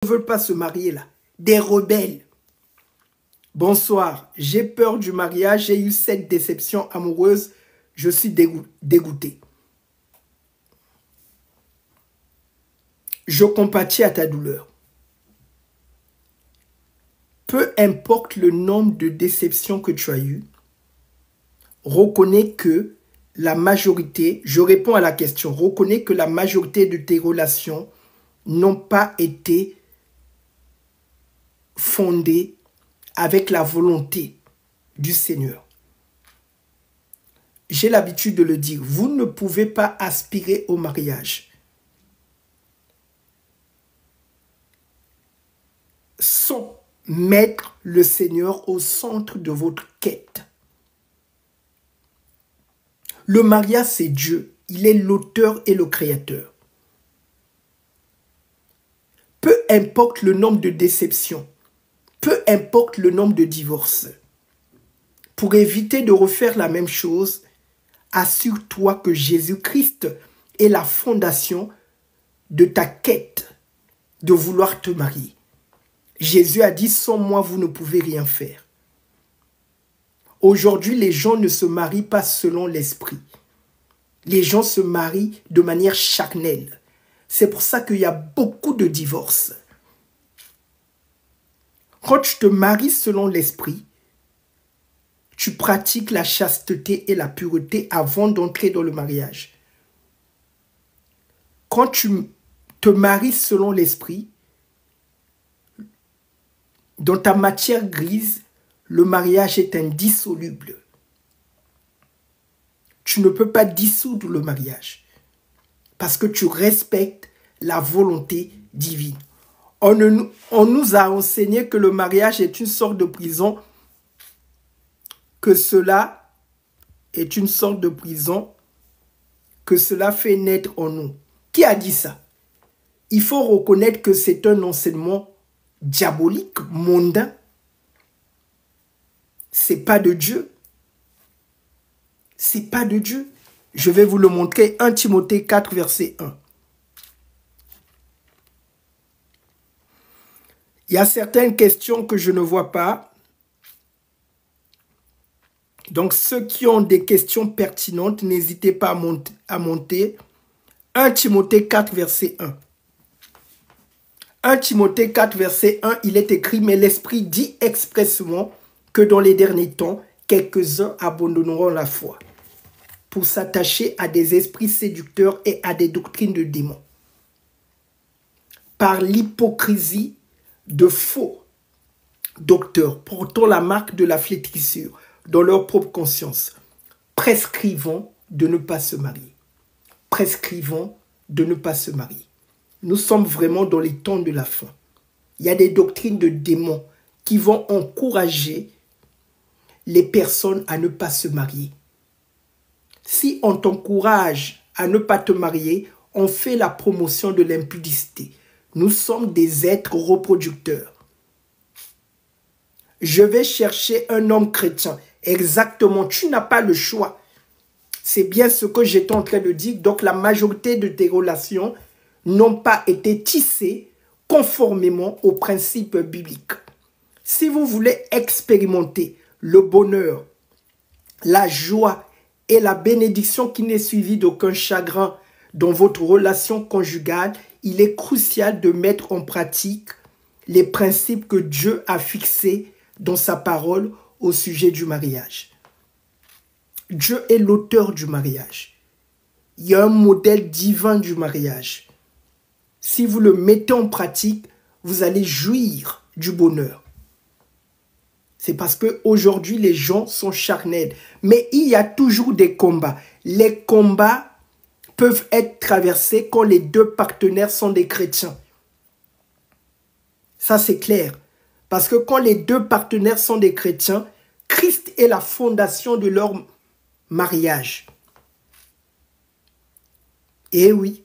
ne veulent pas se marier là. Des rebelles. Bonsoir, j'ai peur du mariage, j'ai eu cette déception amoureuse, je suis dégoûté. Je compatis à ta douleur. Peu importe le nombre de déceptions que tu as eues, reconnais que la majorité, je réponds à la question, reconnais que la majorité de tes relations n'ont pas été fondées avec la volonté du Seigneur. J'ai l'habitude de le dire, vous ne pouvez pas aspirer au mariage sans mettre le Seigneur au centre de votre quête. Le mariage, c'est Dieu. Il est l'auteur et le créateur. Peu importe le nombre de déceptions, peu importe le nombre de divorces, pour éviter de refaire la même chose, assure-toi que Jésus-Christ est la fondation de ta quête de vouloir te marier. Jésus a dit, sans moi, vous ne pouvez rien faire. Aujourd'hui, les gens ne se marient pas selon l'esprit. Les gens se marient de manière charnelle. C'est pour ça qu'il y a beaucoup de divorces. Quand tu te maries selon l'esprit, tu pratiques la chasteté et la pureté avant d'entrer dans le mariage. Quand tu te maries selon l'esprit, dans ta matière grise, le mariage est indissoluble. Tu ne peux pas dissoudre le mariage parce que tu respectes la volonté divine. On nous a enseigné que le mariage est une sorte de prison, que cela est une sorte de prison, que cela fait naître en nous. Qui a dit ça? Il faut reconnaître que c'est un enseignement diabolique, mondain. C'est pas de Dieu. C'est pas de Dieu. Je vais vous le montrer. 1 Timothée 4, verset 1. Il y a certaines questions que je ne vois pas. Donc, ceux qui ont des questions pertinentes, n'hésitez pas à monter. 1 Timothée 4, verset 1. 1 Timothée 4, verset 1, il est écrit, mais l'Esprit dit expressément que dans les derniers temps, quelques-uns abandonneront la foi pour s'attacher à des esprits séducteurs et à des doctrines de démons. Par l'hypocrisie de faux docteurs portant la marque de la flétrissure dans leur propre conscience, prescrivant de ne pas se marier. Prescrivant de ne pas se marier. Nous sommes vraiment dans les temps de la fin. Il y a des doctrines de démons qui vont encourager les personnes à ne pas se marier. Si on t'encourage à ne pas te marier, on fait la promotion de l'impudicité. Nous sommes des êtres reproducteurs. Je vais chercher un homme chrétien. Exactement, tu n'as pas le choix. C'est bien ce que j'étais en train de dire. Donc la majorité de tes relations n'ont pas été tissées conformément aux principes bibliques. Si vous voulez expérimenter le bonheur, la joie et la bénédiction qui n'est suivie d'aucun chagrin dans votre relation conjugale, il est crucial de mettre en pratique les principes que Dieu a fixés dans sa parole au sujet du mariage. Dieu est l'auteur du mariage. Il y a un modèle divin du mariage. Si vous le mettez en pratique, vous allez jouir du bonheur. C'est parce qu'aujourd'hui, les gens sont charnels. Mais il y a toujours des combats. Les combats peuvent être traversés quand les deux partenaires sont des chrétiens. Ça, c'est clair. Parce que quand les deux partenaires sont des chrétiens, Christ est la fondation de leur mariage. Et oui.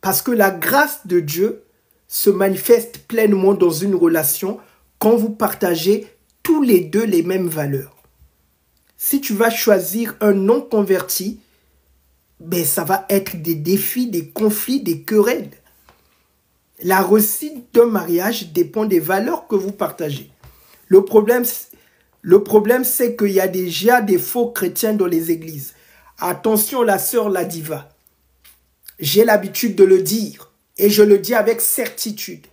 Parce que la grâce de Dieu se manifeste pleinement dans une relation quand vous partagez tous les deux les mêmes valeurs. Si tu vas choisir un non converti, ben ça va être des défis, des conflits, des querelles. La réussite d'un mariage dépend des valeurs que vous partagez. Le problème, c'est qu'il y a déjà des faux chrétiens dans les églises. Attention, la sœur Ladiva. J'ai l'habitude de le dire et je le dis avec certitude.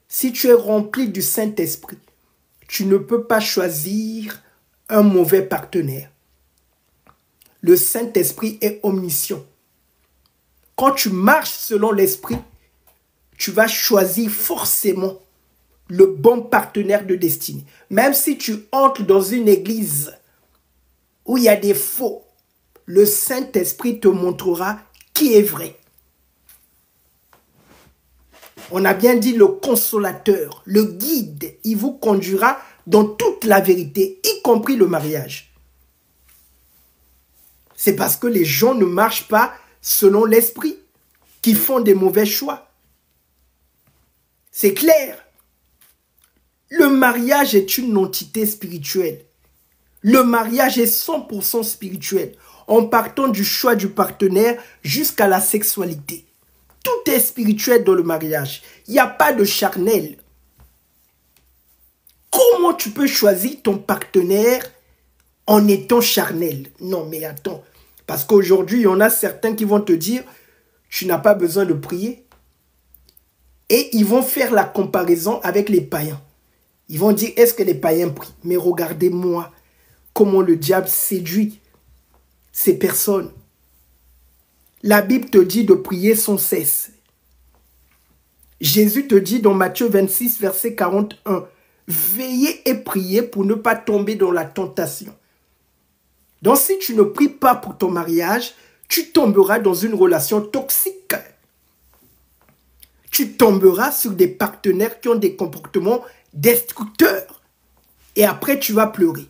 Si tu es rempli du Saint-Esprit, tu ne peux pas choisir un mauvais partenaire. Le Saint-Esprit est omniscient. Quand tu marches selon l'Esprit, tu vas choisir forcément le bon partenaire de destinée. Même si tu entres dans une église où il y a des faux, le Saint-Esprit te montrera qui est vrai. On a bien dit le consolateur, le guide, il vous conduira dans toute la vérité, y compris le mariage. C'est parce que les gens ne marchent pas selon l'esprit, qui font des mauvais choix. C'est clair. Le mariage est une entité spirituelle. Le mariage est 100% spirituel, en partant du choix du partenaire jusqu'à la sexualité. Tout est spirituel dans le mariage. Il n'y a pas de charnel. Comment tu peux choisir ton partenaire en étant charnel? Non, mais attends. Parce qu'aujourd'hui, il y en a certains qui vont te dire, tu n'as pas besoin de prier. Et ils vont faire la comparaison avec les païens. Ils vont dire, est-ce que les païens prient? Mais regardez-moi comment le diable séduit ces personnes. La Bible te dit de prier sans cesse. Jésus te dit dans Matthieu 26, verset 41, « Veillez et priez pour ne pas tomber dans la tentation. » Donc si tu ne pries pas pour ton mariage, tu tomberas dans une relation toxique. Tu tomberas sur des partenaires qui ont des comportements destructeurs. Et après, tu vas pleurer.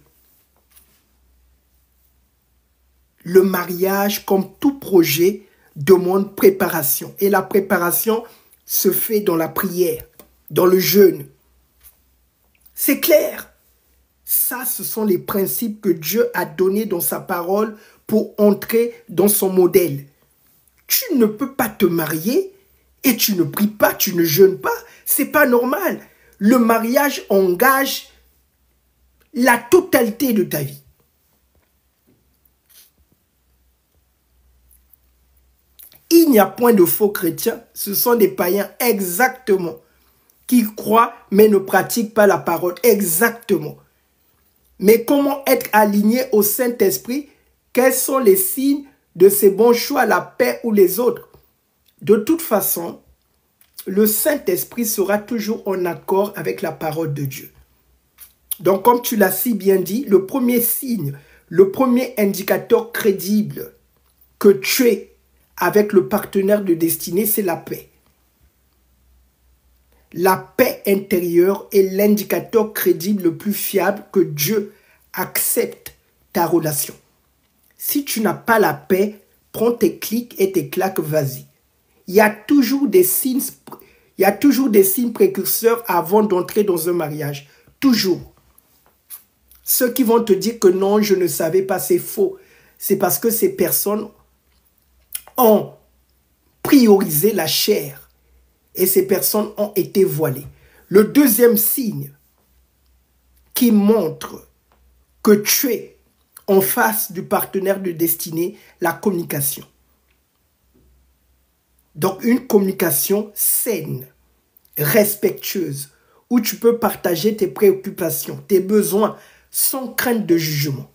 Le mariage, comme tout projet, demande préparation. Et la préparation se fait dans la prière, dans le jeûne. C'est clair. Ça, ce sont les principes que Dieu a donnés dans sa parole pour entrer dans son modèle. Tu ne peux pas te marier et tu ne pries pas, tu ne jeûnes pas. C'est pas normal. Le mariage engage la totalité de ta vie. Il n'y a point de faux chrétiens, ce sont des païens exactement, qui croient mais ne pratiquent pas la parole exactement. Mais comment être aligné au Saint-Esprit? Quels sont les signes de ces bons choix, la paix ou les autres? De toute façon, le Saint-Esprit sera toujours en accord avec la parole de Dieu. Donc, comme tu l'as si bien dit, le premier signe, le premier indicateur crédible que tu es avec le partenaire de destinée, c'est la paix. La paix intérieure est l'indicateur crédible le plus fiable que Dieu accepte ta relation. Si tu n'as pas la paix, prends tes clics et tes claques, vas-y. Il y a toujours des signes précurseurs avant d'entrer dans un mariage. Toujours. Ceux qui vont te dire que non, je ne savais pas, c'est faux. C'est parce que ces personnes ont priorisé la chair et ces personnes ont été voilées. Le deuxième signe qui montre que tu es en face du partenaire de destinée, la communication. Donc une communication saine, respectueuse, où tu peux partager tes préoccupations, tes besoins, sans crainte de jugement.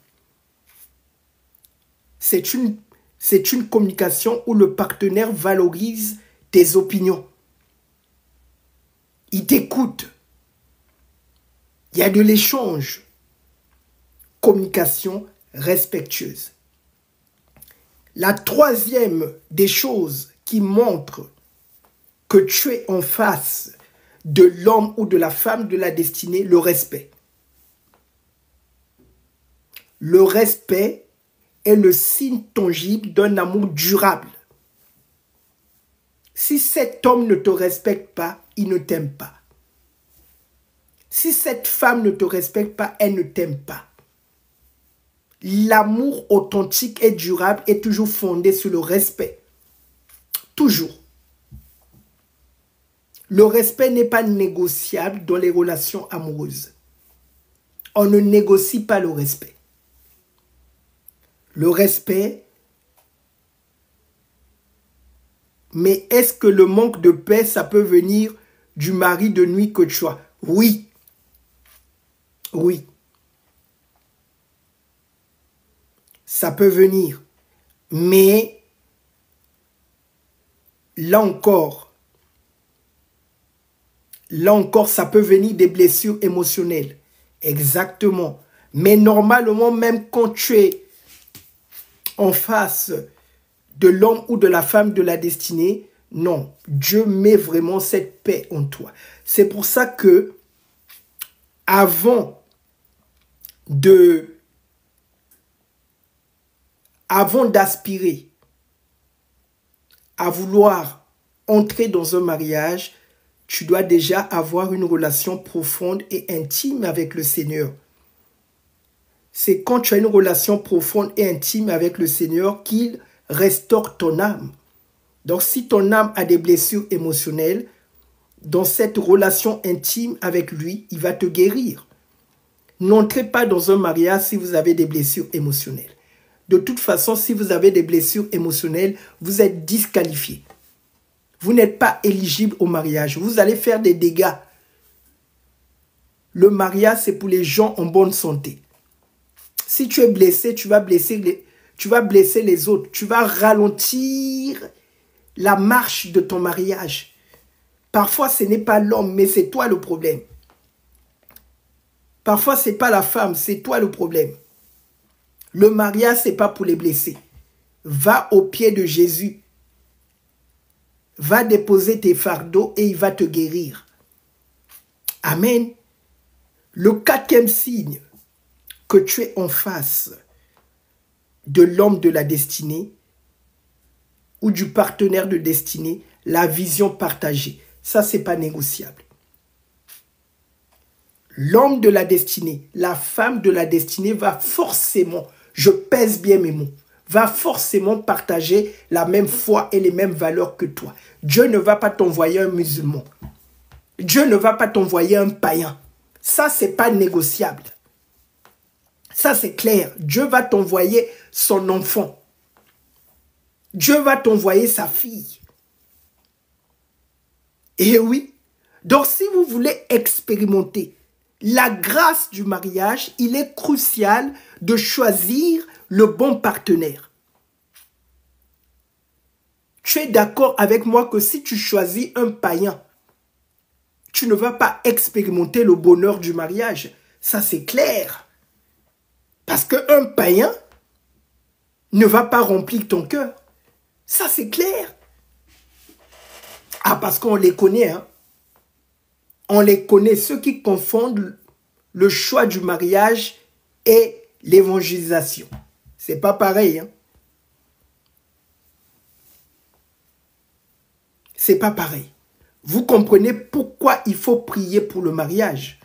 C'est une communication où le partenaire valorise tes opinions. Il t'écoute. Il y a de l'échange. Communication respectueuse. La troisième des choses qui montre que tu es en face de l'homme ou de la femme de la destinée, le respect. Le respect est le signe tangible d'un amour durable. Si cet homme ne te respecte pas, il ne t'aime pas. Si cette femme ne te respecte pas, elle ne t'aime pas. L'amour authentique et durable est toujours fondé sur le respect. Toujours. Le respect n'est pas négociable dans les relations amoureuses. On ne négocie pas le respect. Le respect, mais est-ce que le manque de paix, ça peut venir du mari de nuit que tu as? Oui. Oui. Ça peut venir. Mais, là encore, ça peut venir des blessures émotionnelles. Exactement. Mais normalement, même quand tu es en face de l'homme ou de la femme de la destinée, non, Dieu met vraiment cette paix en toi. C'est pour ça que, avant d'aspirer à vouloir entrer dans un mariage, tu dois déjà avoir une relation profonde et intime avec le Seigneur. C'est quand tu as une relation profonde et intime avec le Seigneur qu'il restaure ton âme. Donc, si ton âme a des blessures émotionnelles, dans cette relation intime avec lui, il va te guérir. N'entrez pas dans un mariage si vous avez des blessures émotionnelles. De toute façon, si vous avez des blessures émotionnelles, vous êtes disqualifié. Vous n'êtes pas éligible au mariage. Vous allez faire des dégâts. Le mariage, c'est pour les gens en bonne santé. Si tu es blessé, tu vas blesser les autres. Tu vas ralentir la marche de ton mariage. Parfois, ce n'est pas l'homme, mais c'est toi le problème. Parfois, ce n'est pas la femme, c'est toi le problème. Le mariage, ce n'est pas pour les blessés. Va au pied de Jésus. Va déposer tes fardeaux et il va te guérir. Amen. Le quatrième signe que tu es en face de l'homme de la destinée ou du partenaire de destinée, la vision partagée. Ça, ce n'est pas négociable. L'homme de la destinée, la femme de la destinée va forcément, je pèse bien mes mots, va forcément partager la même foi et les mêmes valeurs que toi. Dieu ne va pas t'envoyer un musulman. Dieu ne va pas t'envoyer un païen. Ça, ce n'est pas négociable. Ça, c'est clair. Dieu va t'envoyer son enfant. Dieu va t'envoyer sa fille. Et oui. Donc, si vous voulez expérimenter la grâce du mariage, il est crucial de choisir le bon partenaire. Tu es d'accord avec moi que si tu choisis un païen, tu ne vas pas expérimenter le bonheur du mariage. Ça, c'est clair. Parce qu'un païen ne va pas remplir ton cœur. Ça, c'est clair. Ah, parce qu'on les connaît, hein. On les connaît, ceux qui confondent le choix du mariage et l'évangélisation. C'est pas pareil, hein. C'est pas pareil. Vous comprenez pourquoi il faut prier pour le mariage.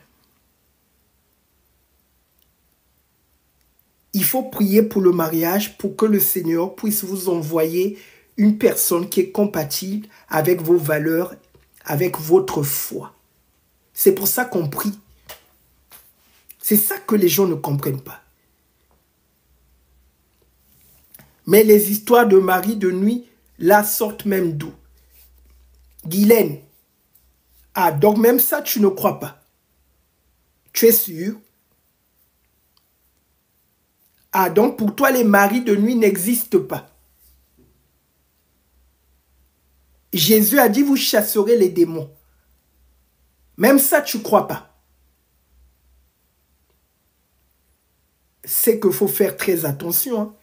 Il faut prier pour le mariage pour que le Seigneur puisse vous envoyer une personne qui est compatible avec vos valeurs, avec votre foi. C'est pour ça qu'on prie. C'est ça que les gens ne comprennent pas. Mais les histoires de mari de nuit, là, sortent même d'où? Guylaine. Ah, donc même ça, tu ne crois pas. Tu es sûr? Ah, donc pour toi, les maris de nuit n'existent pas. Jésus a dit, vous chasserez les démons. Même ça, tu ne crois pas. C'est qu'il faut faire très attention. Hein.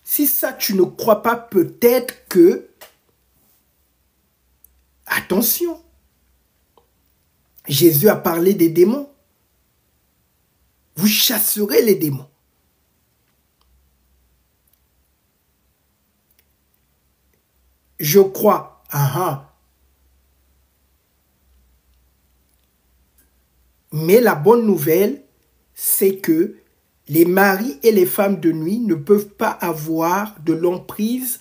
Si ça, tu ne crois pas, peut-être que... Attention. Jésus a parlé des démons. Vous chasserez les démons. Je crois. Mais la bonne nouvelle, c'est que les maris et les femmes de nuit ne peuvent pas avoir de l'emprise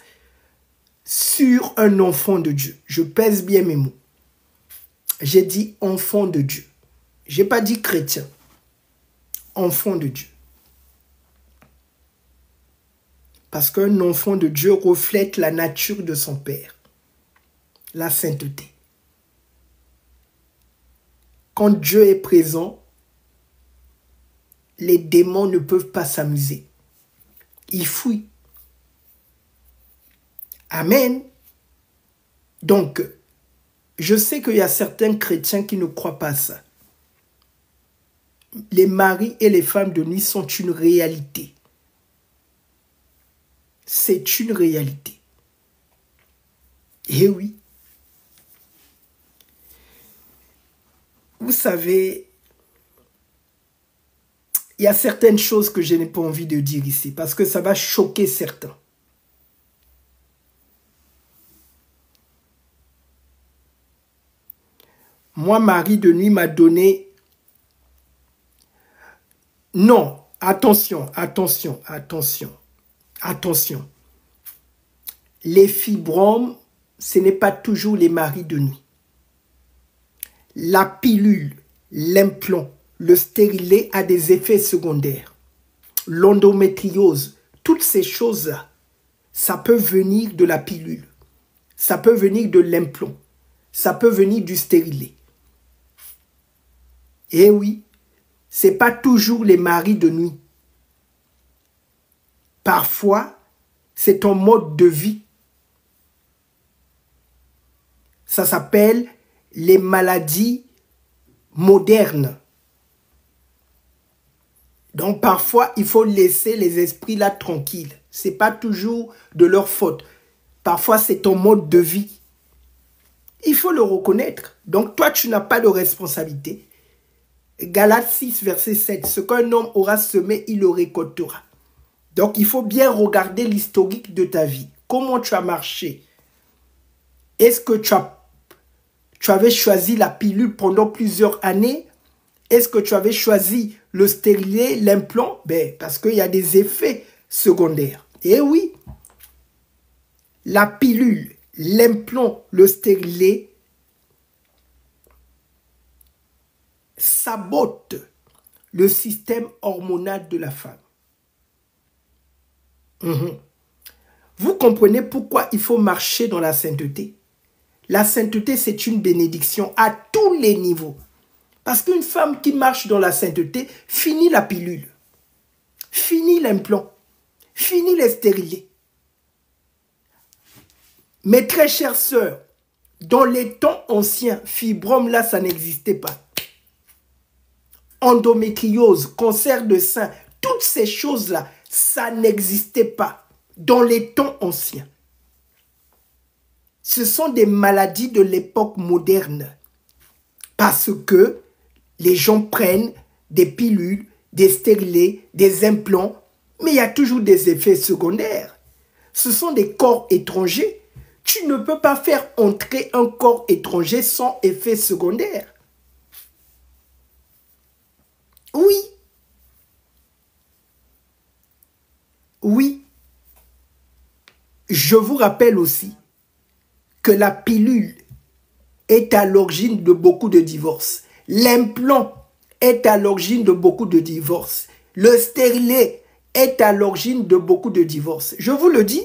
sur un enfant de Dieu. Je pèse bien mes mots. J'ai dit enfant de Dieu. Je n'ai pas dit chrétien. Enfant de Dieu. Parce qu'un enfant de Dieu reflète la nature de son Père. La sainteté. Quand Dieu est présent, les démons ne peuvent pas s'amuser. Ils fuient. Amen. Donc, je sais qu'il y a certains chrétiens qui ne croient pas ça. Les maris et les femmes de nuit sont une réalité. C'est une réalité. Eh oui. Vous savez, il y a certaines choses que je n'ai pas envie de dire ici parce que ça va choquer certains. Moi, Marie de nuit m'a donné... Non, attention, attention, attention, attention. Les fibromes, ce n'est pas toujours les maris de nuit. La pilule, l'implant, le stérilet a des effets secondaires. L'endométriose, toutes ces choses-là, ça peut venir de la pilule. Ça peut venir de l'implant. Ça peut venir du stérilet. Eh oui, ce n'est pas toujours les maris de nuit. Parfois, c'est ton mode de vie. Ça s'appelle les maladies modernes. Donc parfois, il faut laisser les esprits là tranquilles. Ce n'est pas toujours de leur faute. Parfois, c'est ton mode de vie. Il faut le reconnaître. Donc toi, tu n'as pas de responsabilité. Galates 6, verset 7. Ce qu'un homme aura semé, il le récoltera. Donc, il faut bien regarder l'historique de ta vie. Comment tu as marché? Est-ce que tu avais choisi la pilule pendant plusieurs années? Est-ce que tu avais choisi le stérilet, l'implant? Ben, parce qu'il y a des effets secondaires. Eh oui, la pilule, l'implant, le stérilet, sabote le système hormonal de la femme. Vous comprenez pourquoi il faut marcher dans la sainteté? La sainteté, c'est une bénédiction à tous les niveaux. Parce qu'une femme qui marche dans la sainteté finit la pilule, finit l'implant, finit les stérilés. Mes très chères sœurs, dans les temps anciens, fibrome là, ça n'existait pas. Endométriose, cancer de sein, toutes ces choses-là, ça n'existait pas dans les temps anciens. Ce sont des maladies de l'époque moderne parce que les gens prennent des pilules, des stérilés, des implants, mais il y a toujours des effets secondaires. Ce sont des corps étrangers. Tu ne peux pas faire entrer un corps étranger sans effet secondaire. Oui. Oui. Je vous rappelle aussi que la pilule est à l'origine de beaucoup de divorces. L'implant est à l'origine de beaucoup de divorces. Le stérilet est à l'origine de beaucoup de divorces. Je vous le dis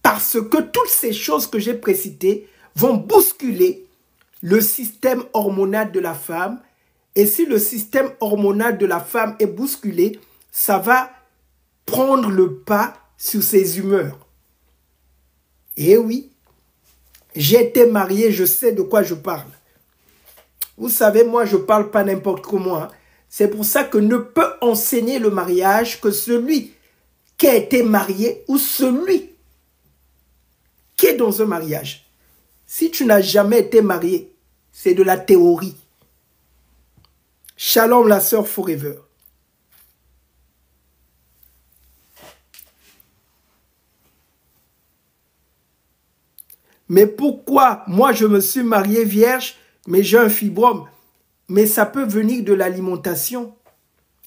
parce que toutes ces choses que j'ai précitées vont bousculer le système hormonal de la femme. Et si le système hormonal de la femme est bousculé, ça va prendre le pas sur ses humeurs. Et oui, j'ai été marié, je sais de quoi je parle. Vous savez, moi, je ne parle pas n'importe comment. Hein. C'est pour ça que ne peut enseigner le mariage que celui qui a été marié ou celui qui est dans un mariage. Si tu n'as jamais été marié, c'est de la théorie. Shalom, la sœur Forever. Mais pourquoi moi je me suis marié vierge, mais j'ai un fibrome? Mais ça peut venir de l'alimentation.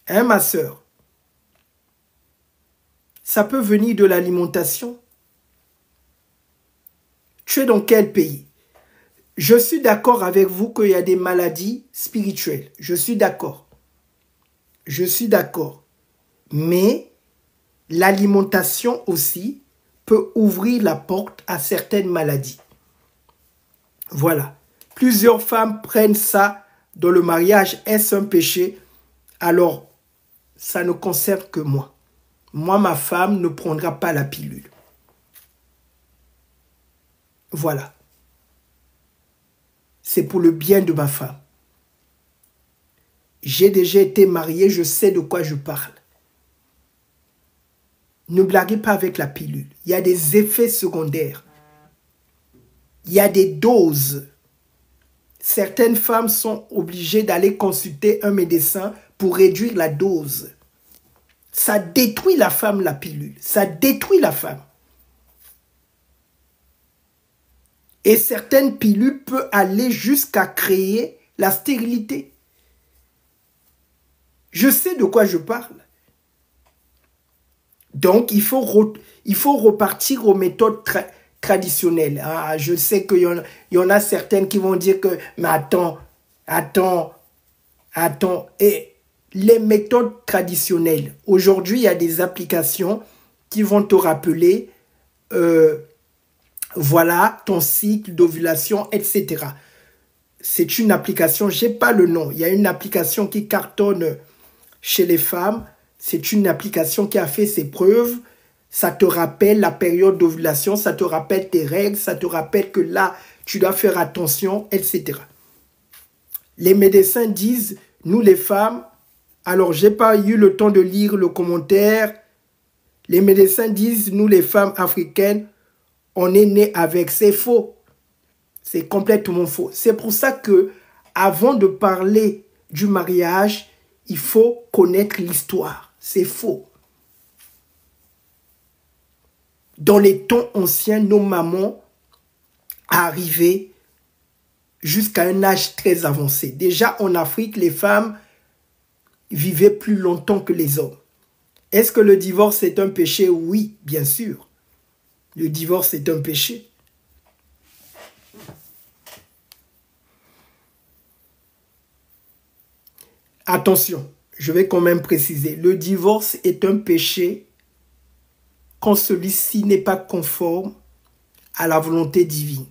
Hein, ma sœur? Ça peut venir de l'alimentation. Tu es dans quel pays? Je suis d'accord avec vous qu'il y a des maladies spirituelles. Je suis d'accord. Je suis d'accord. Mais l'alimentation aussi peut ouvrir la porte à certaines maladies. Voilà. Plusieurs femmes prennent ça dans le mariage. Est-ce un péché? Alors, ça ne concerne que moi. Moi, ma femme ne prendra pas la pilule. Voilà. C'est pour le bien de ma femme. J'ai déjà été marié, je sais de quoi je parle. Ne blaguez pas avec la pilule. Il y a des effets secondaires. Il y a des doses. Certaines femmes sont obligées d'aller consulter un médecin pour réduire la dose. Ça détruit la femme, la pilule. Ça détruit la femme. Et certaines pilules peuvent aller jusqu'à créer la stérilité. Je sais de quoi je parle. Donc, il faut repartir aux méthodes traditionnelles. Ah, je sais qu'il y en a certaines qui vont dire que, mais attends. Et les méthodes traditionnelles, aujourd'hui, il y a des applications qui vont te rappeler, voilà, ton cycle d'ovulation, etc. C'est une application, je n'ai pas le nom. Il y a une application qui cartonne chez les femmes. C'est une application qui a fait ses preuves. Ça te rappelle la période d'ovulation, ça te rappelle tes règles, ça te rappelle que là, tu dois faire attention, etc. Les médecins disent, nous les femmes, alors j'ai pas eu le temps de lire le commentaire. Les médecins disent, nous les femmes africaines, on est né avec. C'est faux. C'est complètement faux. C'est pour ça que, avant de parler du mariage, il faut connaître l'histoire. C'est faux. Dans les temps anciens, nos mamans arrivaient jusqu'à un âge très avancé. Déjà, en Afrique, les femmes vivaient plus longtemps que les hommes. Est-ce que le divorce est un péché? Oui, bien sûr. Le divorce est un péché. Attention, je vais quand même préciser. Le divorce est un péché quand celui-ci n'est pas conforme à la volonté divine.